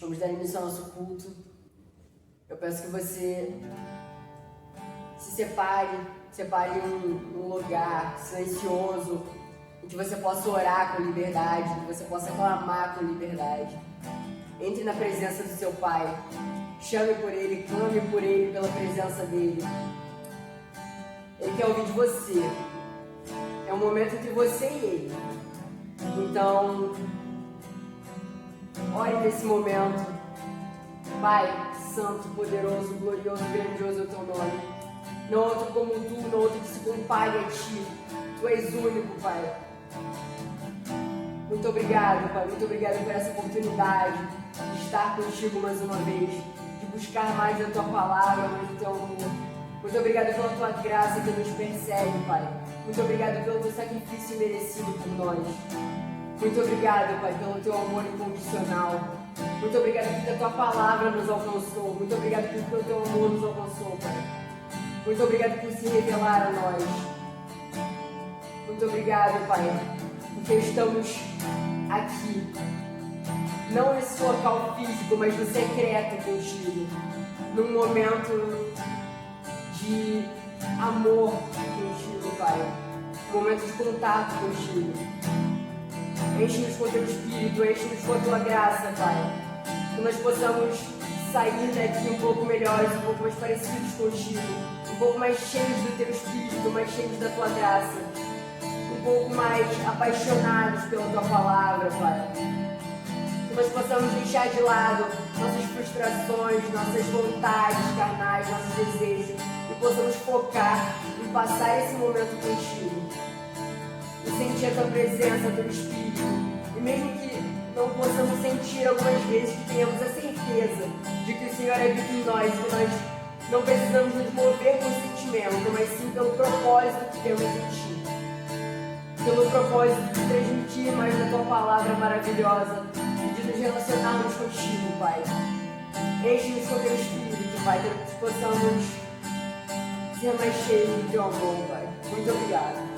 Vamos dar início ao nosso culto. Eu peço que você se separe um lugar silencioso, em que você possa orar com liberdade, que você possa clamar com liberdade. Entre na presença do seu Pai, chame por Ele, clame por Ele, pela presença dEle. Ele quer ouvir de você. É um momento entre você e Ele. Então, ore nesse momento. Pai santo, poderoso, glorioso, grandioso é o teu nome. Não outro como tu, não outro que se compare a ti. Tu és único, Pai. Muito obrigado, Pai. Muito obrigado por essa oportunidade de estar contigo mais uma vez, de buscar mais da tua palavra, mais do teu amor. Muito obrigado pela tua graça que nos persegue, Pai. Muito obrigado pelo teu sacrifício merecido por nós. Muito obrigado, Pai, pelo teu amor incondicional. Muito obrigado porque a tua palavra nos alcançou. Muito obrigado porque o teu amor nos alcançou, Pai. Muito obrigado por se revelar a nós. Muito obrigado, Pai, porque estamos aqui, não nesse local físico, mas no secreto contigo, num momento de amor contigo, Pai, um momento de contato contigo. Enche-nos com o teu Espírito, enche-nos com a tua graça, Pai, que nós possamos sair daqui um pouco melhores, um pouco mais parecidos contigo, um pouco mais cheios do teu Espírito, mais cheios da tua graça, um pouco mais apaixonados pela tua palavra, Pai. Que nós possamos deixar de lado nossas frustrações, nossas vontades carnais, nossos desejos, e possamos focar em passar esse momento contigo, e sentir a tua presença, o teu Espírito. E mesmo que não possamos sentir algumas vezes, que tenhamos a certeza de que o Senhor habita em nós, que nós não precisamos nos mover com sentimento, mas sim pelo propósito que temos em Ti. Pelo propósito de transmitir mais da tua palavra maravilhosa e de nos relacionarmos contigo, Pai. Enche-nos com o teu Espírito, Pai, que possamos ser mais cheios do teu amor, Pai. Muito obrigado.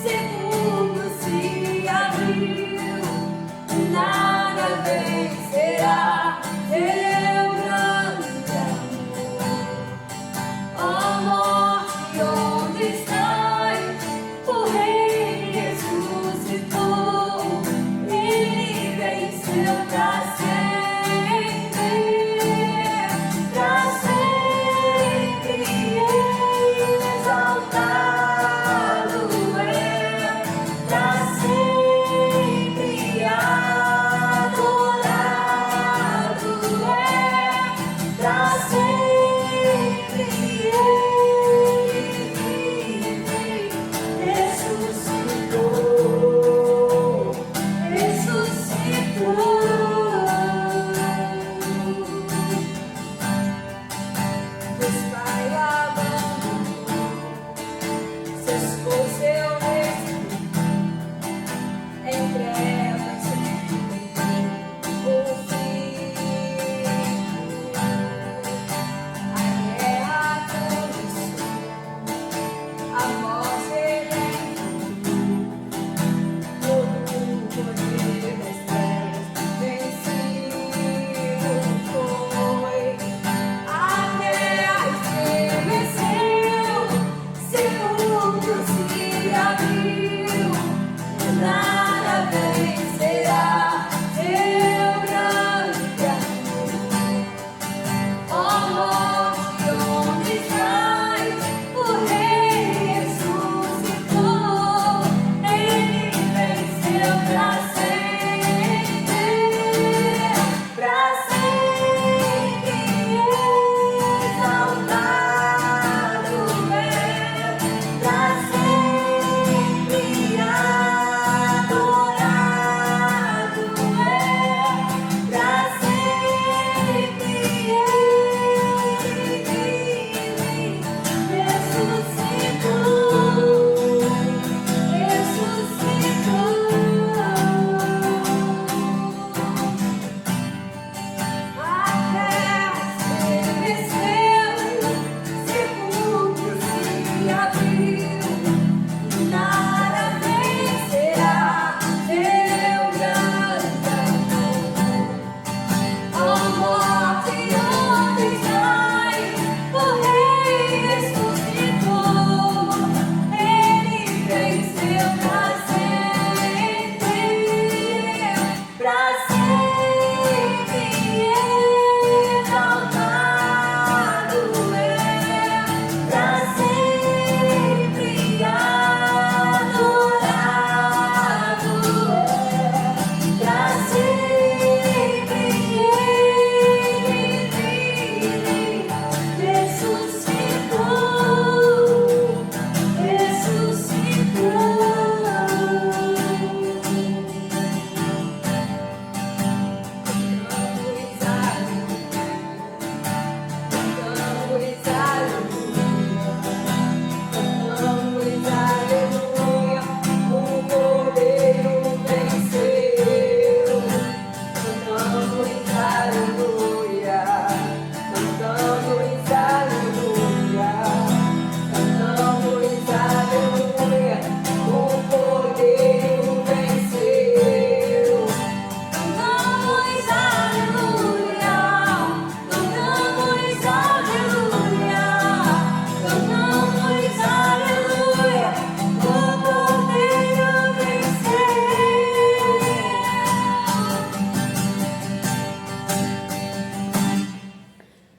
Segundo se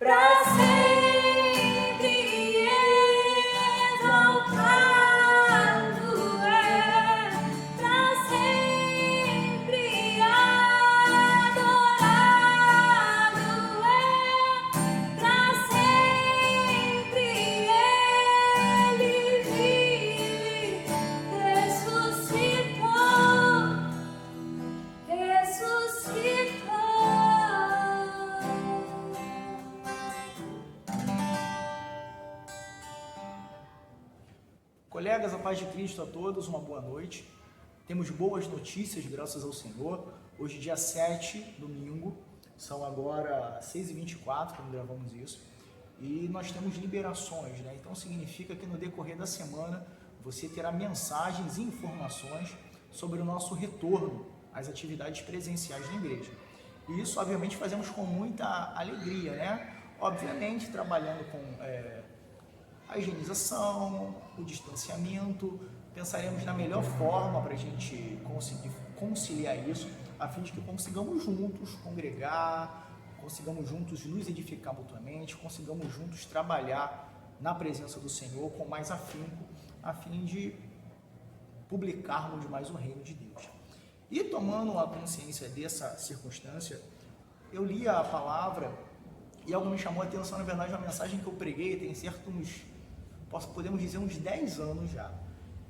pra sempre exaltado é, pra sempre adorado é, pra sempre ele vive, ressuscitou. Colegas, a paz de Cristo a todos, uma boa noite. Temos boas notícias, graças ao Senhor. Hoje, dia 7, domingo, são agora 6h24, quando gravamos isso. E nós temos liberações, né? Então significa que no decorrer da semana você terá mensagens e informações sobre o nosso retorno às atividades presenciais na igreja. E isso, obviamente, fazemos com muita alegria, né? Obviamente, trabalhando com a higienização, o distanciamento, pensaremos na melhor forma para a gente conseguir conciliar isso, a fim de que consigamos juntos congregar, consigamos juntos nos edificar mutuamente, consigamos juntos trabalhar na presença do Senhor com mais afinco, a fim de publicarmos mais o reino de Deus. E tomando a consciência dessa circunstância, eu li a palavra e algo me chamou a atenção, na verdade, uma mensagem que eu preguei tem podemos dizer uns 10 anos já.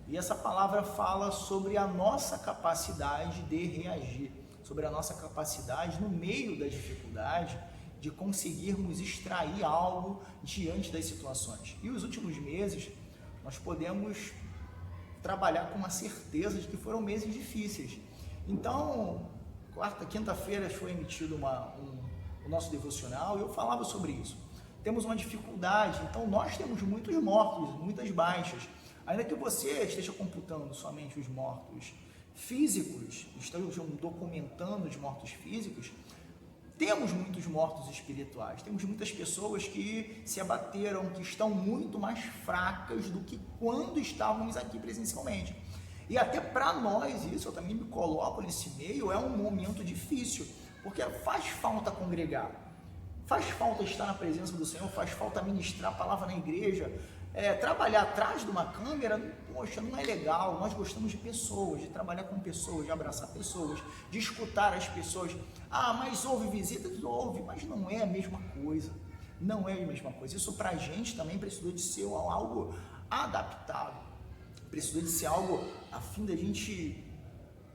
E essa palavra fala sobre a nossa capacidade de reagir, sobre a nossa capacidade no meio da dificuldade de conseguirmos extrair algo diante das situações. E os últimos meses nós podemos trabalhar com uma certeza de que foram meses difíceis. Então, quinta-feira foi emitido o nosso devocional e eu falava sobre isso. Temos uma dificuldade, então nós temos muitos mortos, muitas baixas. Ainda que você esteja computando somente os mortos físicos, estejam documentando os mortos físicos, temos muitos mortos espirituais, temos muitas pessoas que se abateram, que estão muito mais fracas do que quando estávamos aqui presencialmente. E até para nós, isso eu também me coloco nesse meio, é um momento difícil, porque faz falta congregar. Faz falta estar na presença do Senhor, faz falta ministrar a palavra na igreja, trabalhar atrás de uma câmera, poxa, não é legal. Nós gostamos de pessoas, de trabalhar com pessoas, de abraçar pessoas, de escutar as pessoas. Ah, mas houve visitas? Houve, mas não é a mesma coisa, não é a mesma coisa. Isso pra gente também precisou de ser algo adaptado, precisou de ser algo a fim da gente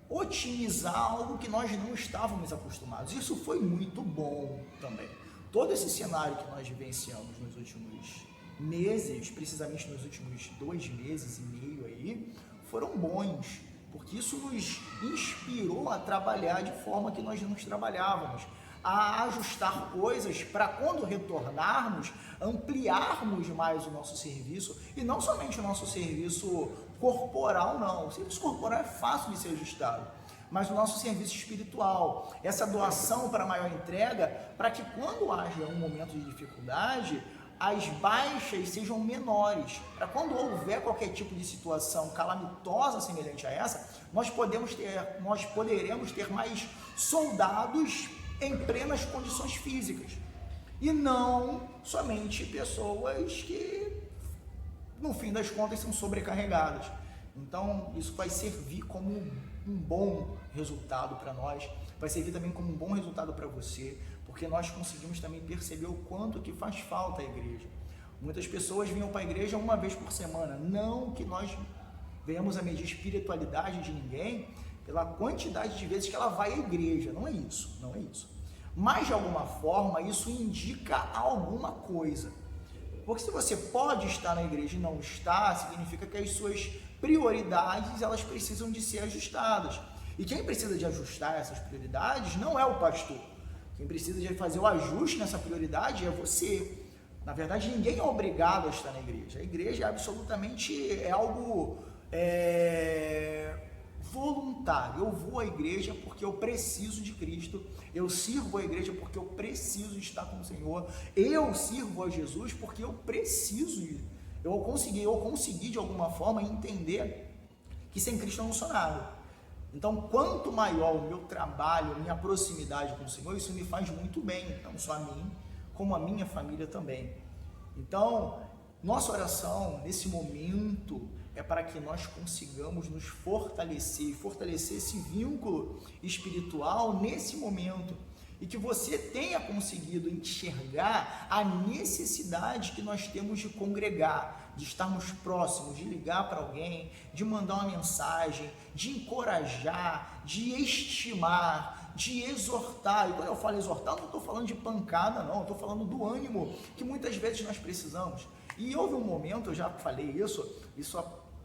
otimizar algo que nós não estávamos acostumados. Isso foi muito bom também. Todo esse cenário que nós vivenciamos nos últimos meses, precisamente nos últimos 2 meses e meio aí, foram bons, porque isso nos inspirou a trabalhar de forma que nós não trabalhávamos, a ajustar coisas para quando retornarmos, ampliarmos mais o nosso serviço, e não somente o nosso serviço corporal, não. O serviço corporal é fácil de ser ajustado, mas o nosso serviço espiritual, essa doação para maior entrega, para que quando haja um momento de dificuldade, as baixas sejam menores, para quando houver qualquer tipo de situação calamitosa semelhante a essa, nós poderemos ter mais soldados em plenas condições físicas, e não somente pessoas que, no fim das contas, são sobrecarregadas. Então, isso vai servir como um bom resultado para nós, vai servir também como um bom resultado para você, porque nós conseguimos também perceber o quanto que faz falta a igreja. Muitas pessoas vinham para a igreja uma vez por semana, não que nós venhamos a medir espiritualidade de ninguém pela quantidade de vezes que ela vai à igreja, não é isso, não é isso. Mas, de alguma forma, isso indica alguma coisa. Porque se você pode estar na igreja e não está, significa que as suas prioridades, elas precisam de ser ajustadas. E quem precisa de ajustar essas prioridades não é o pastor. Quem precisa de fazer o ajuste nessa prioridade é você. Na verdade, ninguém é obrigado a estar na igreja. A igreja é absolutamente algo voluntário. Eu vou à igreja porque eu preciso de Cristo. Eu sirvo a igreja porque eu preciso estar com o Senhor. Eu sirvo a Jesus porque eu preciso. Eu consegui de alguma forma entender que sem Cristo eu não sou nada. Então, quanto maior o meu trabalho, minha proximidade com o Senhor, isso me faz muito bem, não só a mim, como a minha família também. Então, nossa oração nesse momento é para que nós consigamos nos fortalecer esse vínculo espiritual nesse momento, e que você tenha conseguido enxergar a necessidade que nós temos de congregar, de estarmos próximos, de ligar para alguém, de mandar uma mensagem, de encorajar, de estimar, de exortar. E quando eu falo exortar, eu não estou falando de pancada, não, eu estou falando do ânimo que muitas vezes nós precisamos. E houve um momento, eu já falei isso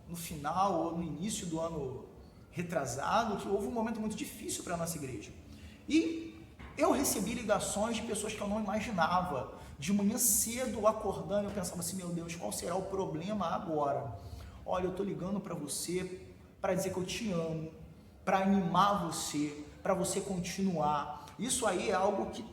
no final ou no início do ano retrasado, que houve um momento muito difícil para a nossa igreja. E eu recebi ligações de pessoas que eu não imaginava. De manhã cedo, acordando, eu pensava assim, meu Deus, qual será o problema agora? Olha, eu estou ligando para você para dizer que eu te amo, para animar você, para você continuar. Isso aí é algo que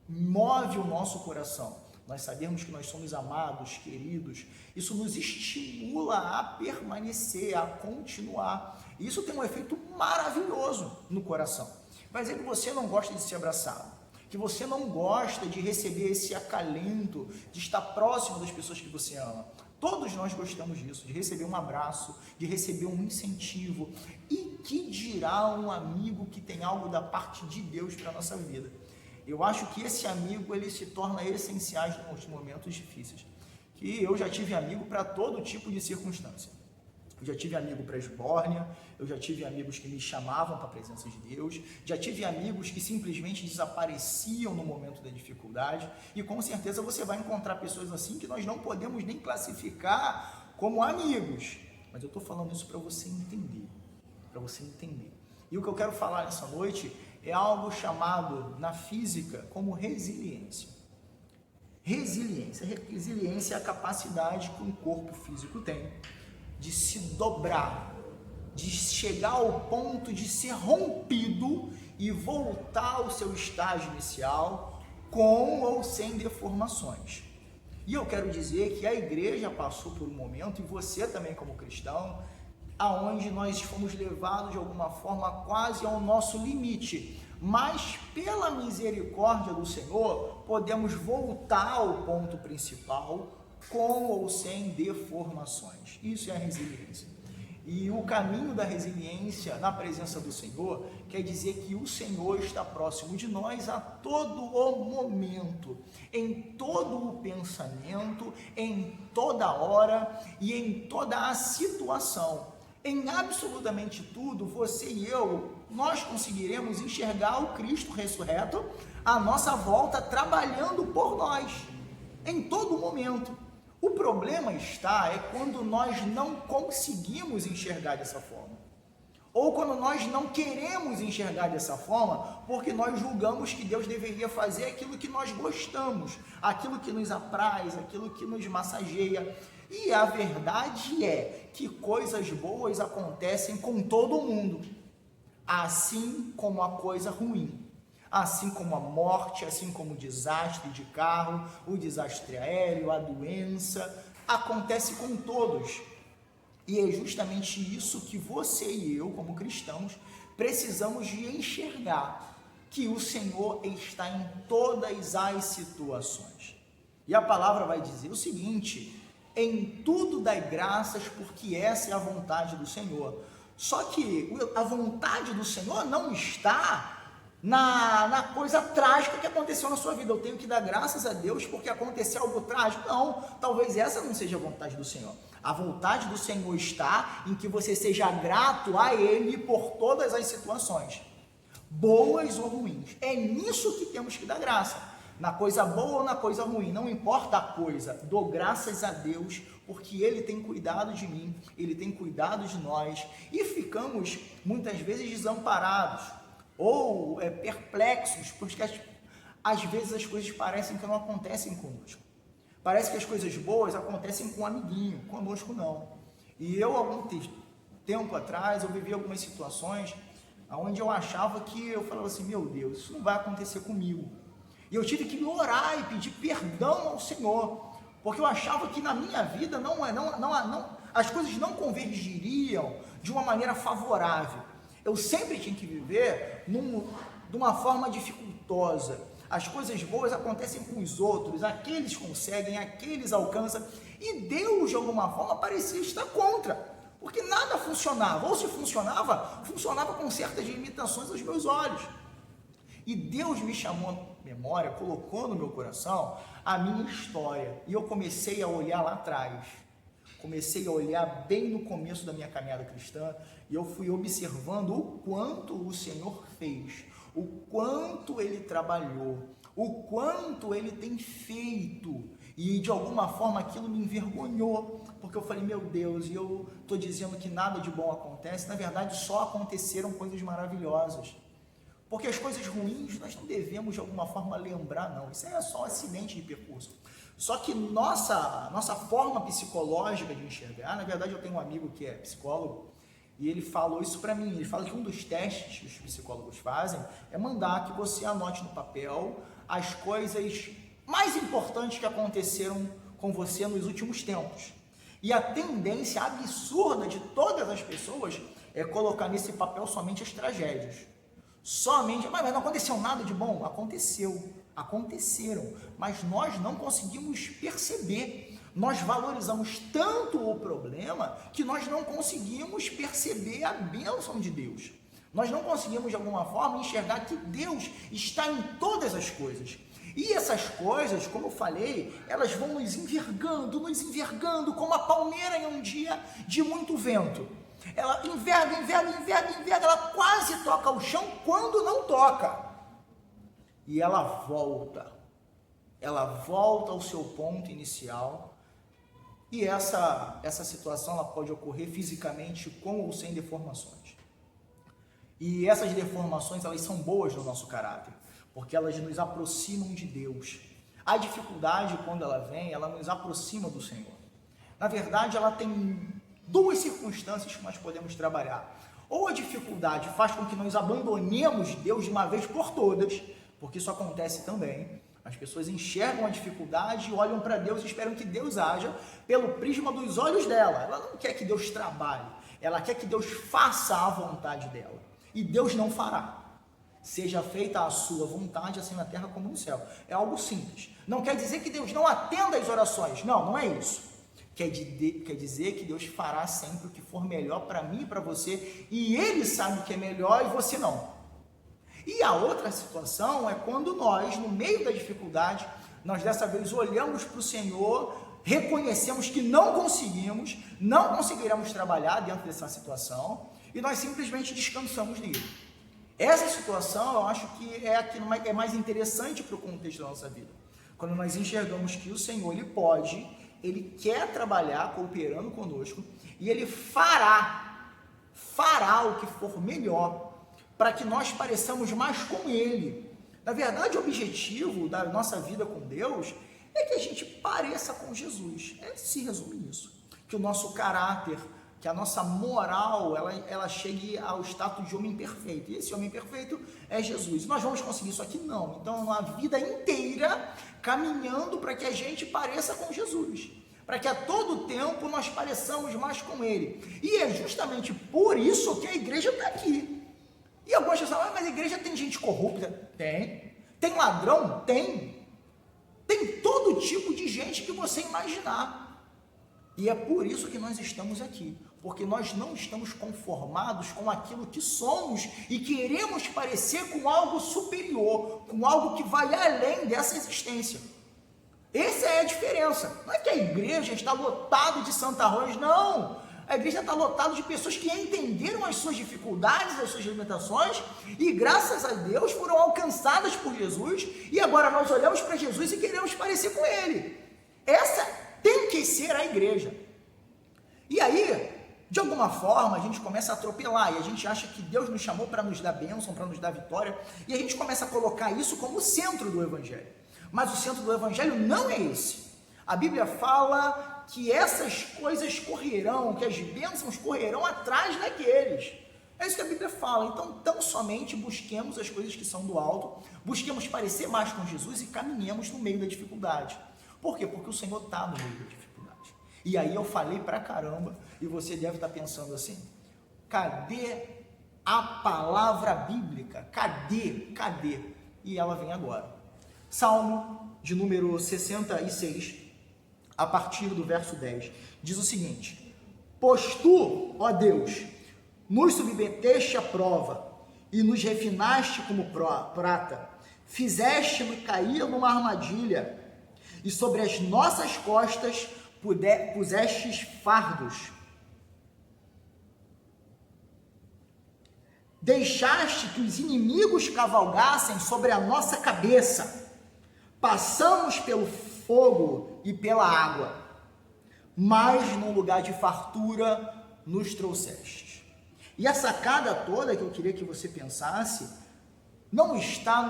move o nosso coração. Nós sabemos que nós somos amados, queridos. Isso nos estimula a permanecer, a continuar. Isso tem um efeito maravilhoso no coração. Vai dizer que você não gosta de ser abraçado, que você não gosta de receber esse acalento, de estar próximo das pessoas que você ama. Todos nós gostamos disso, de receber um abraço, de receber um incentivo. E que dirá um amigo que tem algo da parte de Deus para a nossa vida? Eu acho que esse amigo, ele se torna essencial nos momentos difíceis. Que eu já tive amigo para todo tipo de circunstância. Eu já tive amigo para esbórnia, eu já tive amigos que me chamavam para a presença de Deus, já tive amigos que simplesmente desapareciam no momento da dificuldade, e com certeza você vai encontrar pessoas assim que nós não podemos nem classificar como amigos. Mas eu estou falando isso para você entender, E o que eu quero falar nessa noite é algo chamado na física como resiliência. Resiliência é a capacidade que um corpo físico tem de se dobrar, de chegar ao ponto de ser rompido e voltar ao seu estágio inicial com ou sem deformações. E eu quero dizer que a igreja passou por um momento, e você também como cristão, aonde nós fomos levados de alguma forma quase ao nosso limite, mas pela misericórdia do Senhor, podemos voltar ao ponto principal com ou sem deformações. Isso é a resiliência. E o caminho da resiliência na presença do Senhor quer dizer que o Senhor está próximo de nós a todo o momento, em todo o pensamento, em toda hora e em toda a situação. Em absolutamente tudo, você e eu, nós conseguiremos enxergar o Cristo ressurreto à nossa volta, trabalhando por nós, em todo momento. O problema é quando nós não conseguimos enxergar dessa forma. Ou quando nós não queremos enxergar dessa forma, porque nós julgamos que Deus deveria fazer aquilo que nós gostamos, aquilo que nos apraz, aquilo que nos massageia. E a verdade é que coisas boas acontecem com todo mundo, assim como a coisa ruim. Assim como a morte, assim como o desastre de carro, o desastre aéreo, a doença, acontece com todos. E é justamente isso que você e eu, como cristãos, precisamos de enxergar, que o Senhor está em todas as situações. E a palavra vai dizer o seguinte: em tudo dai graças, porque essa é a vontade do Senhor. Só que a vontade do Senhor não está na coisa trágica que aconteceu na sua vida. Eu tenho que dar graças a Deus porque aconteceu algo trágico. Não, talvez essa não seja a vontade do Senhor. A vontade do Senhor está em que você seja grato a Ele por todas as situações, boas ou ruins. É nisso que temos que dar graça, na coisa boa ou na coisa ruim, não importa a coisa, dou graças a Deus porque Ele tem cuidado de mim, Ele tem cuidado de nós, e ficamos muitas vezes desamparados ou perplexos, porque às vezes as coisas parecem que não acontecem conosco. Parece que as coisas boas acontecem com um amiguinho, conosco não. E eu, algum tempo atrás, eu vivi algumas situações onde eu achava que, eu falava assim, meu Deus, isso não vai acontecer comigo. E eu tive que orar e pedir perdão ao Senhor, porque eu achava que na minha vida as coisas não convergiriam de uma maneira favorável. Eu sempre tinha que viver de uma forma dificultosa, as coisas boas acontecem com os outros, aqueles conseguem, aqueles alcançam, e Deus, de alguma forma, parecia estar contra, porque nada funcionava, ou se funcionava, funcionava com certas limitações aos meus olhos. E Deus me chamou à memória, colocou no meu coração a minha história, e eu comecei a olhar lá atrás, comecei a olhar bem no começo da minha caminhada cristã, e eu fui observando o quanto o Senhor fez, o quanto Ele trabalhou, o quanto Ele tem feito, e de alguma forma aquilo me envergonhou, porque eu falei, meu Deus, e eu estou dizendo que nada de bom acontece, na verdade só aconteceram coisas maravilhosas. Porque as coisas ruins nós não devemos de alguma forma lembrar, não. Isso é só um acidente de percurso. Só que nossa forma psicológica de enxergar, na verdade eu tenho um amigo que é psicólogo, e ele falou isso para mim. Ele fala que um dos testes que os psicólogos fazem é mandar que você anote no papel as coisas mais importantes que aconteceram com você nos últimos tempos. E a tendência absurda de todas as pessoas é colocar nesse papel somente as tragédias. Somente, mas não aconteceu nada de bom? Aconteceram, mas nós não conseguimos perceber. Nós valorizamos tanto o problema que nós não conseguimos perceber a bênção de Deus. Nós não conseguimos, de alguma forma, enxergar que Deus está em todas as coisas. E essas coisas, como eu falei, elas vão nos envergando, como a palmeira em um dia de muito vento. Ela enverga, ela quase toca o chão quando não toca. E ela volta ao seu ponto inicial. E essa situação ela pode ocorrer fisicamente com ou sem deformações. E essas deformações elas são boas no nosso caráter, porque elas nos aproximam de Deus. A dificuldade, quando ela vem, ela nos aproxima do Senhor. Na verdade, ela tem duas circunstâncias que nós podemos trabalhar. Ou a dificuldade faz com que nós abandonemos Deus de uma vez por todas, porque isso acontece também. As pessoas enxergam a dificuldade e olham para Deus e esperam que Deus haja pelo prisma dos olhos dela. Ela não quer que Deus trabalhe, ela quer que Deus faça a vontade dela. E Deus não fará. Seja feita a sua vontade, assim na terra como no céu. É algo simples. Não quer dizer que Deus não atenda às orações. Não é isso. Quer dizer que Deus fará sempre o que for melhor para mim e para você, e Ele sabe o que é melhor e você não. E a outra situação é quando nós, no meio da dificuldade, nós dessa vez olhamos para o Senhor, reconhecemos que não conseguiremos trabalhar dentro dessa situação, e nós simplesmente descansamos nele. Essa situação eu acho que é a que é mais interessante para o contexto da nossa vida. Quando nós enxergamos que o Senhor, Ele pode, Ele quer trabalhar cooperando conosco, e Ele fará o que for melhor, para que nós pareçamos mais com Ele. Na verdade, o objetivo da nossa vida com Deus é que a gente pareça com Jesus. Se resume nisso. Que o nosso caráter, que a nossa moral, ela chegue ao status de homem perfeito. E esse homem perfeito é Jesus. Nós vamos conseguir isso aqui? Não. Então, uma vida inteira caminhando para que a gente pareça com Jesus. Para que a todo tempo nós pareçamos mais com Ele. E é justamente por isso que a igreja está aqui. E algumas pessoas falam, mas a igreja tem gente corrupta? Tem. Tem ladrão? Tem. Tem todo tipo de gente que você imaginar. E é por isso que nós estamos aqui. Porque nós não estamos conformados com aquilo que somos e queremos parecer com algo superior, com algo que vai além dessa existência. Essa é a diferença. Não é que a igreja está lotada de Santa Rosa, não. A igreja está lotada de pessoas que entenderam as suas dificuldades, as suas limitações, e graças a Deus foram alcançadas por Jesus, e agora nós olhamos para Jesus e queremos parecer com Ele. Essa tem que ser a igreja. E aí, de alguma forma, a gente começa a atropelar, e a gente acha que Deus nos chamou para nos dar bênção, para nos dar vitória, e a gente começa a colocar isso como o centro do Evangelho. Mas o centro do Evangelho não é esse. A Bíblia fala que essas coisas correrão, que as bênçãos correrão atrás daqueles. É isso que a Bíblia fala. Então, tão somente busquemos as coisas que são do alto, busquemos parecer mais com Jesus e caminhemos no meio da dificuldade. Por quê? Porque o Senhor está no meio da dificuldade. E aí eu falei pra caramba, e você deve estar pensando assim, cadê a palavra bíblica? Cadê? E ela vem agora. Salmo de número 66, a partir do verso 10, diz o seguinte: pois tu, ó Deus, nos submeteste à prova e nos refinaste como prata, fizeste-me cair numa armadilha e sobre as nossas costas pusestes fardos. Deixaste que os inimigos cavalgassem sobre a nossa cabeça. Passamos pelo fogo e pela água, mas num lugar de fartura nos trouxeste. E a sacada toda que eu queria que você pensasse, não está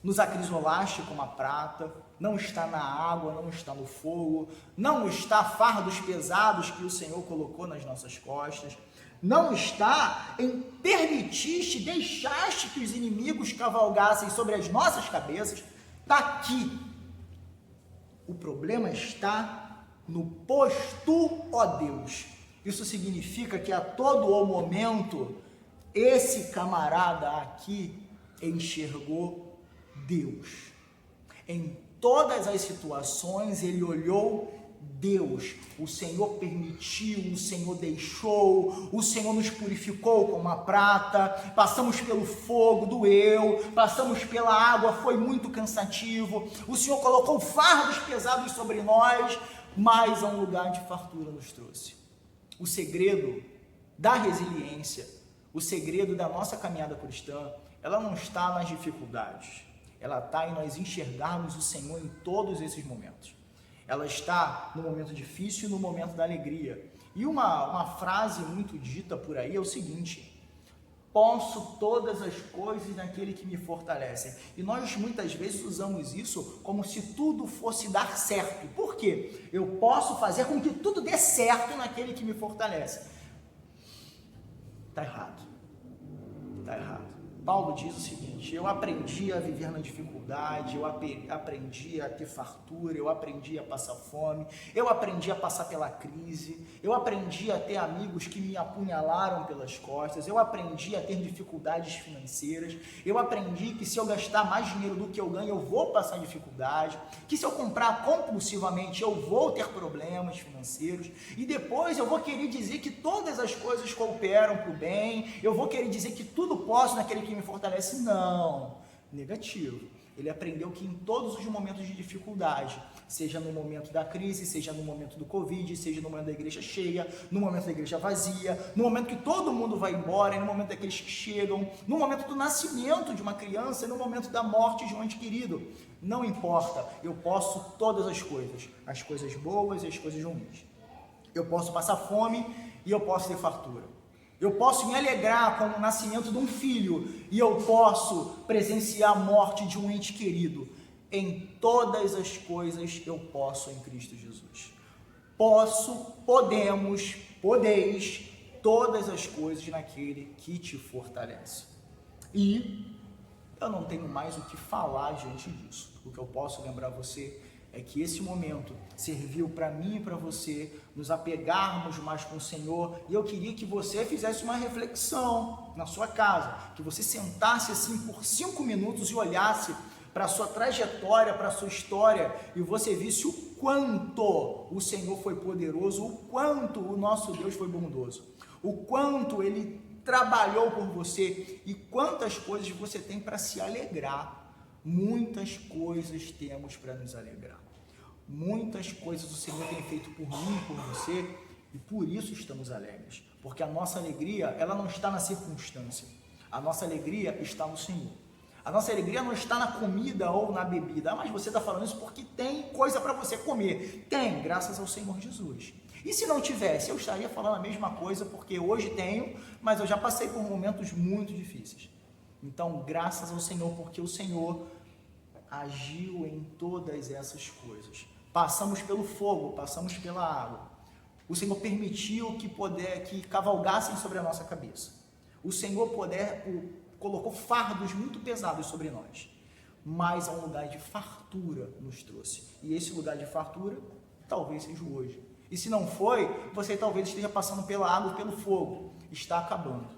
nos acrisolaste como a prata, não está na água, não está no fogo, não está fardos pesados que o Senhor colocou nas nossas costas, não está em permitiste, deixaste que os inimigos cavalgassem sobre as nossas cabeças. Está aqui. O problema está no pois tu, ó Deus. Isso significa que a todo o momento, esse camarada aqui enxergou Deus. Em todas as situações, ele olhou Deus. O Senhor permitiu, o Senhor deixou, o Senhor nos purificou como a prata, passamos pelo fogo, doeu, passamos pela água, foi muito cansativo, o Senhor colocou fardos pesados sobre nós, mas a um lugar de fartura nos trouxe. O segredo da resiliência, o segredo da nossa caminhada cristã, ela não está nas dificuldades, ela está em nós enxergarmos o Senhor em todos esses momentos. Ela está no momento difícil e no momento da alegria. E uma frase muito dita por aí é o seguinte: posso todas as coisas naquele que me fortalece. E nós muitas vezes usamos isso como se tudo fosse dar certo. Por quê? Eu posso fazer com que tudo dê certo naquele que me fortalece. Está errado. Está errado. Paulo diz o seguinte: eu aprendi a viver na dificuldade, eu aprendi a ter fartura, eu aprendi a passar fome, eu aprendi a passar pela crise, eu aprendi a ter amigos que me apunhalaram pelas costas, eu aprendi a ter dificuldades financeiras, eu aprendi que se eu gastar mais dinheiro do que eu ganho, eu vou passar dificuldade, que se eu comprar compulsivamente, eu vou ter problemas financeiros, e depois eu vou querer dizer que todas as coisas cooperam para o bem, eu vou querer dizer que tudo posso naquele que me fortalece. Não, negativo. Ele aprendeu que em todos os momentos de dificuldade, seja no momento da crise, seja no momento do Covid, seja no momento da igreja cheia, no momento da igreja vazia, no momento que todo mundo vai embora, no momento daqueles que chegam, no momento do nascimento de uma criança e no momento da morte de um ente querido, não importa, eu posso todas as coisas boas e as coisas ruins. Eu posso passar fome e eu posso ter fartura. Eu posso me alegrar com o nascimento de um filho e eu posso presenciar a morte de um ente querido. Em todas as coisas eu posso em Cristo Jesus. Podeis todas as coisas naquele que te fortalece. E eu não tenho mais o que falar diante disso. O que eu posso lembrar você é que esse momento serviu para mim e para você nos apegarmos mais com o Senhor, e eu queria que você fizesse uma reflexão na sua casa, que você sentasse assim por 5 minutos e olhasse para a sua trajetória, para a sua história, e você visse o quanto o Senhor foi poderoso, o quanto o nosso Deus foi bondoso, o quanto Ele trabalhou por você e quantas coisas você tem para se alegrar. Muitas coisas temos para nos alegrar. Muitas coisas o Senhor tem feito por mim e por você, e por isso estamos alegres. Porque a nossa alegria, ela não está na circunstância. A nossa alegria está no Senhor. A nossa alegria não está na comida ou na bebida. Mas você está falando isso porque tem coisa para você comer. Tem, graças ao Senhor Jesus. E se não tivesse, eu estaria falando a mesma coisa, porque hoje tenho, mas eu já passei por momentos muito difíceis. Então, graças ao Senhor, porque o Senhor agiu em todas essas coisas. Passamos pelo fogo, passamos pela água. O Senhor permitiu que cavalgassem sobre a nossa cabeça. O Senhor colocou fardos muito pesados sobre nós, mas a um lugar de fartura nos trouxe. E esse lugar de fartura talvez seja hoje. E se não foi, você talvez esteja passando pela água e pelo fogo. Está acabando.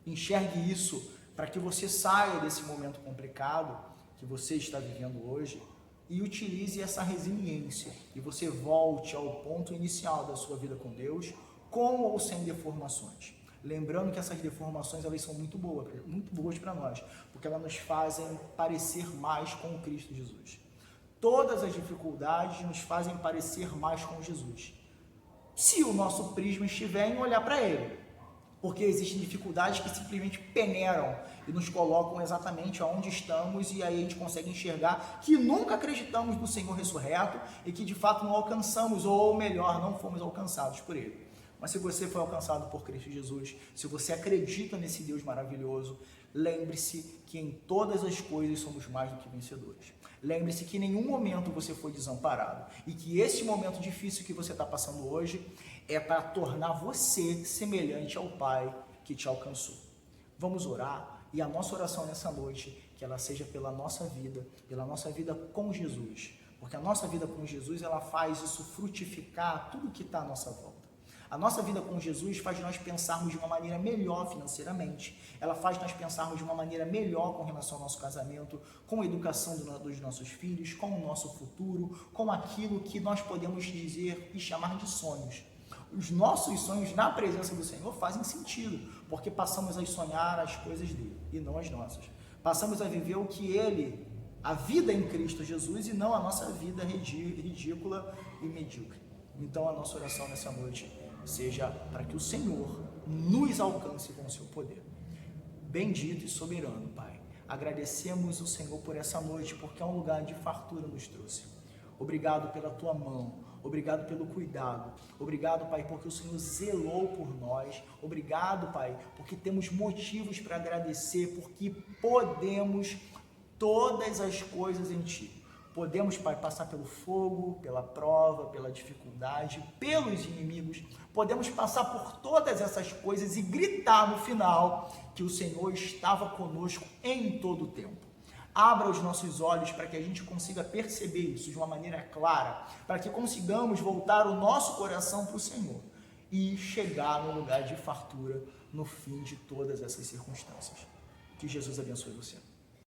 Enxergue isso para que você saia desse momento complicado, que você está vivendo hoje e utilize essa resiliência e você volte ao ponto inicial da sua vida com Deus, com ou sem deformações. Lembrando que essas deformações elas são muito boas para nós, porque elas nos fazem parecer mais com Cristo Jesus. Todas as dificuldades nos fazem parecer mais com Jesus, se o nosso prisma estiver em olhar para Ele, porque existem dificuldades que simplesmente peneiram e nos colocam exatamente onde estamos, e aí a gente consegue enxergar que nunca acreditamos no Senhor ressurreto e que de fato não alcançamos, ou melhor, não fomos alcançados por Ele. Mas se você foi alcançado por Cristo Jesus, se você acredita nesse Deus maravilhoso, lembre-se que em todas as coisas somos mais do que vencedores. Lembre-se que em nenhum momento você foi desamparado e que esse momento difícil que você está passando hoje é para tornar você semelhante ao Pai que te alcançou. Vamos orar, e a nossa oração nessa noite, que ela seja pela nossa vida com Jesus, porque a nossa vida com Jesus, ela faz isso frutificar tudo que está à nossa volta. A nossa vida com Jesus faz nós pensarmos de uma maneira melhor financeiramente, ela faz nós pensarmos de uma maneira melhor com relação ao nosso casamento, com a educação dos nossos filhos, com o nosso futuro, com aquilo que nós podemos dizer e chamar de sonhos. Os nossos sonhos na presença do Senhor fazem sentido, porque passamos a sonhar as coisas dele e não as nossas. Passamos a viver o que ele, a vida em Cristo Jesus, e não a nossa vida ridícula e medíocre. Então a nossa oração nessa noite seja para que o Senhor nos alcance com o seu poder. Bendito e soberano, Pai, agradecemos o Senhor por essa noite, porque é um lugar de fartura nos trouxe. Obrigado pela tua mão, obrigado pelo cuidado, obrigado, Pai, porque o Senhor zelou por nós, obrigado, Pai, porque temos motivos para agradecer, porque podemos todas as coisas em Ti. Podemos, Pai, passar pelo fogo, pela prova, pela dificuldade, pelos inimigos. Podemos passar por todas essas coisas e gritar no final que o Senhor estava conosco em todo o tempo. Abra os nossos olhos para que a gente consiga perceber isso de uma maneira clara, para que consigamos voltar o nosso coração para o Senhor e chegar no lugar de fartura no fim de todas essas circunstâncias. Que Jesus abençoe você.